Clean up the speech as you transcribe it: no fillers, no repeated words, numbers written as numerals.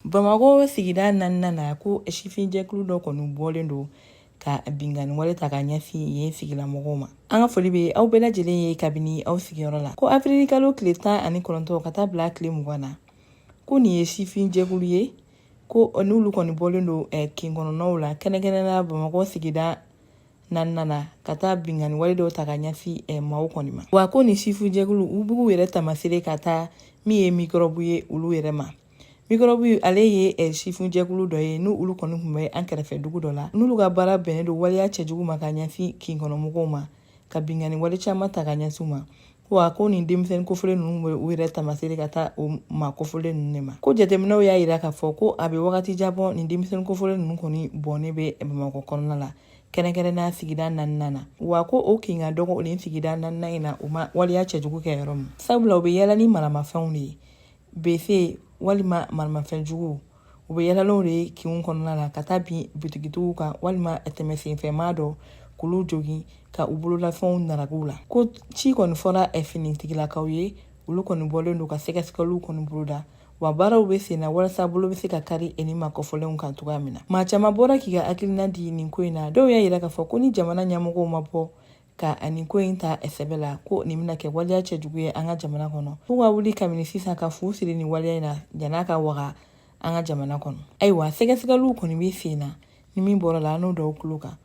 Bamakɔ sigida na ko sifin jɛkulu dɔ kɔni bɔlen don ka bingani wale ta ka ɲɛsin yen sigilamɔgɔw ma. An ka foli bɛ aw bɛɛ lajɛlen ye kabini aw sigiyɔrɔ la. Ko Afrilu kalo tile 19 ka taa bila tile 20 na. Ko nin ye sifin jɛkulu ye ko n'olu kɔni bɔlen don kin kɔnɔnaw la kɛnɛkɛnɛna Bamakɔ sigida na ka taa bingani wale dɔw ta ka ɲɛsin maaw kɔni ma. Wa ko nin sifin jɛkulu u b'u yɛrɛ tamasere ka taa min ye microbe ye olu yɛrɛ ma. Microbe ale ye sifin jɛkulu dɔ ye n'olu kɔni tun bɛ an kɛrɛfɛ dugu dɔ la. N'olu ka baara bɛnnen don waleya cɛjugu ma ka ɲɛsin kin kɔnɔmɔgɔw ma ka bingani wale caman ta ka ɲɛsin ma. Wa ko nin denmisɛnnin kofɔlen ninnu bɛ u yɛrɛ tamasere ka taa o maa kofɔlen ninnu de ma. Ko jateminɛw y'a jira k'a fɔ ko a bɛ wagati jan nin denmisɛnnin kofɔlen ninnu kɔni bɔnnen bɛ Bamakɔ kɔnɔna la kɛnɛkɛnɛna sigida 4 na. Wa ko o kin ka dɔgɔ nin sigida 4 in na u ma waleya cɛjugu kɛ yɔrɔ min. Sabula u bɛ yala ni maramafɛnw de ye. BC walima maramafɛn jugu u bɛ yalalɔw de ye kinw kɔnɔna la ka taa bin butigitigiw kan walima tɛmɛsenfɛmaa dɔ k'olu jogin ka u bololafɛnw naraguw la. Ko ci kɔni fɔra finitigilakaw ye olu kɔni bɔlen don ka sɛgɛsɛgɛliw kɔni boloda wa baaraw bɛ sen na walasa bolo bɛ se ka kari ni maa kɔfɔlenw kan cogoya min na. Maa caman bɔra k'i ka hakilina di nin ko in na. Dɔw y'a jira k'a fɔ ko ni jamana ɲɛmɔgɔw ma bɔ ka nin ko in ta sɛbɛ la ko nin bɛna kɛ waleya cɛjugu ye an ka jamana kɔnɔ. F'u ka wuli kabini sisan ka fu siri nin waleya in na yan'a ka waga an ka jamana kɔnɔ. Ayiwa sɛgɛsɛgɛliw kɔni bɛ sen na ni min bɔra la an n'o dɔw tulo kan.